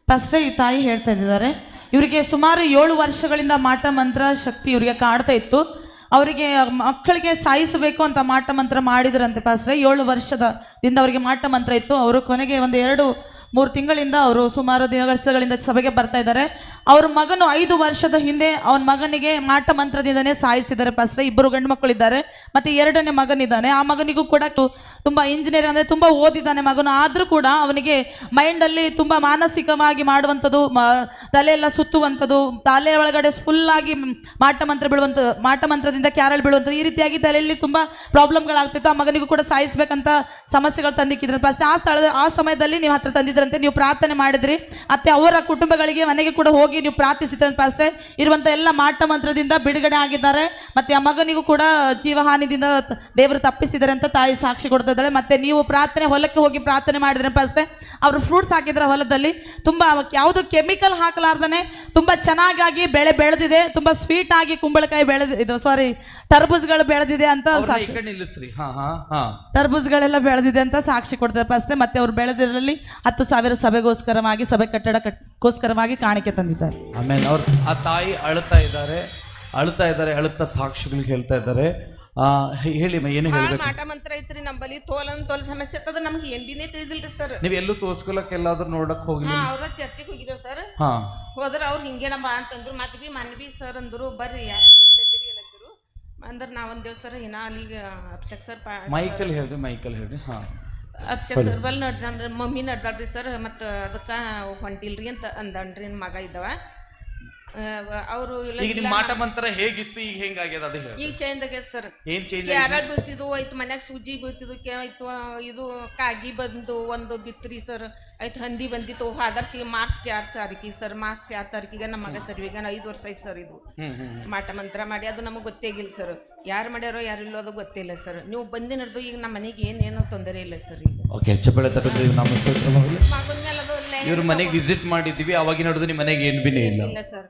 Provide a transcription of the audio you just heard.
ಫಸ್ಟೇ ಈ ತಾಯಿ ಹೇಳ್ತಾ ಇದ್ದಾರೆ, ಇವರಿಗೆ ಸುಮಾರು 7 ವರ್ಷಗಳಿಂದ ಮಾಟ ಮಂತ್ರ ಶಕ್ತಿ ಇವರಿಗೆ ಕಾಡ್ತಾ ಇತ್ತು. ಅವರಿಗೆ ಮಕ್ಕಳಿಗೆ ಸಾಯಿಸಬೇಕು ಅಂತ ಮಾಟ ಮಂತ್ರ ಮಾಡಿದ್ರಂತೆ. ಫಸ್ಟೇ 7 ವರ್ಷದಿಂದ ಅವರಿಗೆ ಮಾಟ ಮಂತ್ರ ಇತ್ತು. ಅವರು ಕೊನೆಗೆ ಒಂದು 2-3 ತಿಂಗಳಿಂದ ಅವರು ಸುಮಾರು ದಿನಗಳಿಂದ ಸಭೆಗೆ ಬರ್ತಾ ಇದ್ದಾರೆ. ಅವ್ರ ಮಗನು 5 ವರ್ಷದ ಹಿಂದೆ ಅವನ ಮಗನಿಗೆ ಮಾಟ ಮಂತ್ರದಿಂದನೇ ಸಾಯಿಸಿದ್ದಾರೆ. ಫಸ್ಟ್ 2 ಗಂಡು ಮಕ್ಕಳಿದ್ದಾರೆ, ಮತ್ತೆ 2ನೇ ಮಗನಿದ್ದಾನೆ. ಆ ಮಗನಿಗೂ ಕೂಡ ತುಂಬ ಇಂಜಿನಿಯರ್ ಅಂದರೆ ತುಂಬ ಓದಿದ್ದಾನೆ ಮಗನು. ಆದರೂ ಕೂಡ ಅವನಿಗೆ ಮೈಂಡಲ್ಲಿ ತುಂಬ ಮಾನಸಿಕವಾಗಿ ಮಾಡುವಂಥದ್ದು, ತಲೆಯೆಲ್ಲ ಸುತ್ತುವಂಥದ್ದು, ತಲೆ ಒಳಗಡೆ ಫುಲ್ಲಾಗಿ ಮಾಟ ಮಂತ್ರದಿಂದ ಕ್ಯಾರಲ್ ಬೀಳುವಂಥದ್ದು, ಈ ರೀತಿಯಾಗಿ ತಲೆಯಲ್ಲಿ ತುಂಬ ಪ್ರಾಬ್ಲಮ್ಗಳಾಗ್ತಿತ್ತು. ಆ ಮಗನಿಗೂ ಕೂಡ ಸಾಯಿಸ್ಬೇಕಂತ ಸಮಸ್ಯೆಗಳು ತಂದಿಕ್ಕಿದ್ರು. ಫಸ್ಟ್ ಆ ಸಮಯದಲ್ಲಿ ನೀವು ಹತ್ರ ತಂದಿದ್ರಂತೆ, ನೀವು ಪ್ರಾರ್ಥನೆ ಮಾಡಿದ್ರಿ. ಮತ್ತೆ ಅವರ ಕುಟುಂಬಗಳಿಗೆ ಮನೆಗೆ ಕೂಡ ಹೋಗಿ ನೀವು ಪ್ರಾರ್ಥಿಸಿದ್ರಂತೆ. ಅಷ್ಟೇ ಇರುವಂಥ ಎಲ್ಲ ಮಾಟ ಮಂತ್ರದಿಂದ ಬಿಡುಗಡೆ ಆಗಿದ್ದಾರೆ. ಮತ್ತೆ ಆ ಮಗನಿಗೂ ಕೂಡ ಜೀವಹಾನಿದಿಂದ ದೇವರು ತಪ್ಪಿಸಿದ್ದಾರೆ ಅಂತ ತಾಯಿ ಸಾಕ್ಷಿ ಕೊಡ್ತಾ ಇದ್ದಾಳೆ. ಮತ್ತೆ ನೀವು ಹೊಲಕ್ಕೆ ಹೋಗಿ ಪ್ರಾರ್ಥನೆ ಮಾಡಿದ್ರಪ್ಪ ಅಷ್ಟೇ, ಅವರು ಫ್ರೂಟ್ಸ್ ಹಾಕಿದ್ರ ಹೊಲದಲ್ಲಿ, ತುಂಬ ಯಾವುದು ಕೆಮಿಕಲ್ ಹಾಕಲಾರ್ದೇ ತುಂಬ ಚೆನ್ನಾಗಿ ಬೆಳೆ ಬೆಳೆದಿದೆ, ತುಂಬ ಸ್ವೀಟ್ ಆಗಿ ಕುಂಬಳಕಾಯಿ ಟರ್ಬೂಸ್ಗಳು ಬೆಳೆದಿದೆ ಅಂತ ಸಾಕ್ಷಿ, ಟರ್ಬೂಸ್ಗಳೆಲ್ಲ ಬೆಳೆದಿದೆ ಅಂತ ಸಾಕ್ಷಿ ಕೊಡ್ತಾರೆ ಅಷ್ಟೇ. ಮತ್ತೆ ಅವ್ರು ಬೆಳೆದಿರಲಿ 10,000 ಸಭೆಗೋಸ್ಕರವಾಗಿ, ಸಭೆ ಕಟ್ಟಡಕ್ಕೋಸ್ಕರವಾಗಿ ಕಾಣಿಕೆ ತಂದಿದ್ದಾರೆ. ಆಮೇಲೆ ಅವ್ರು ಆ ತಾಯಿ ಅಳುತ್ತಾ ಸಾಕ್ಷಿಗಳಿಗೆ ಹೇಳ್ತಾ ಇದ್ದಾರೆ. ಹೇಳಿ ಏನು ಹೇಳ್ಬೇಕು? ಮಾಟ ಮಂತ್ರ ಐತ್ರಿ ನಮ್ಮಲ್ಲಿ, ತೋಲ್ ಸಮಸ್ಯೆ ಇರ್ತದ, ನಮ್ಗೆ ಏನ್ನೇ ತಿಳಿದಿಲ್ರಿ ಸರ್. ನೀವ್ ಎಲ್ಲೂ ತೋರ್ಸ್ಕೊಳಕ್ ಎಲ್ಲಾದ್ರೂ ನೋಡಕ್ ಹೋಗಿ? ಅವ್ರ ಚರ್ಚೆಗೆ ಹೋಗಿದ್ದೇವ್ ಸರ್. ಹೋದ್ರ ಅವ್ರು ಹಿಂಗೆ ನಮ್ಮ ಅಂತಂದ್ರು. ಮತ್ತೆ ಮನ್ವಿ ಸರ್ ಅಂದ್ರು, ಬರ್ರಿ ಯಾಕೆ ಬಿಡ್ತೀರಿ ಎಲ್ಲಂದ್ರು ಅಂದ್ರೆ ನಾವಂದೇವ್ ಸರ್. ಇನ್ನ ಅಲ್ಲಿಗೆ ಅಭಿಷೇಕ್ ಸರ್ ಮೈಕಲ್ ಹೇಳ್ರಿ. ಅಭಿಷೇಕ್ ಸರ್ ಬಲ್ ನಡ್ದಂದ್ರೆ ಮಮ್ಮಿ ನಡ್ದಾಳ್ರಿ ಸರ್. ಮತ್ತು ಅದಕ್ಕೆ ಹೊಂಟಿಲ್ರಿ ಅಂತ ಅಂದನ್ರಿ ಮಗ ಇದ್ದವ ಅವರು. ಮಾಟ ಮಂತ್ರ ಹೇಗಿತ್ತು, ಈಗ ಹೆಂಗಾಗ್ಯದ ಅದು ಹೇಳಿ. ಈಗ ಚೇಂಜ್ ಆಗ್ಯದ ಸರ್. ಏನ್ ಚೇಂಜ್? ಯಾರು ಬೀಳ್ತಿದ್ವು ಆಯ್ತು, ಮನ್ಯಾಗ ಸೂಜಿ ಬೀಳ್ತಿದ್ವು ಆಯ್ತು, ಇದು ಕಾಗಿ ಬಂದು ಒಂದು ಬಿತ್ರಿ ಸರ್ ಆಯ್ತು, ಹಂದಿ ಬಂದಿತ್ತು. ಆದರ್ಶಿಗೆ ಮಾರ್ಚ್ 6 ತಾರೀಕಿಗೆ ಸರ್, ಮಾರ್ಚ್ 6 ತಾರೀಕಿಗೆ ನಮ್ಮ ಮಗ ಸರ್ವಿಗ 5 ವರ್ಷ ಆಯ್ತು ಸರ್. ಇದು ಮಾಟ ಮಂತ್ರ ಮಾಡಿ ಅದು ನಮಗೆ ಗೊತ್ತೇ ಆಗಿಲ್ಲ ಸರ್. ಯಾರು ಮಾಡ್ಯಾರೋ ಯಾರು ಇಲ್ಲೋ ಅದು ಗೊತ್ತೇ ಇಲ್ಲ ಸರ್. ನೀವು ಬಂದು ನಡೆದು ಈಗ ನಮ್ಮ ಮನೆಗೆ ಏನೇನು ತೊಂದರೆ ಇಲ್ಲ ಸರ್. ಈಗ ಓಕೆ, ಚಪ್ಪಳೆ ತಟ್ಟದ್ರಿ. ಇವ್ರ ಮನೆಗೆ ವಿಸಿಟ್ ಮಾಡಿದ್ವಿ, ಅವಾಗ ನೋಡಿದ್ರೆ ನಿಮ್ಮ ಮನೆಗೆ ಏನ್ ಬಿನೇ ಇಲ್ಲ ಸರ್.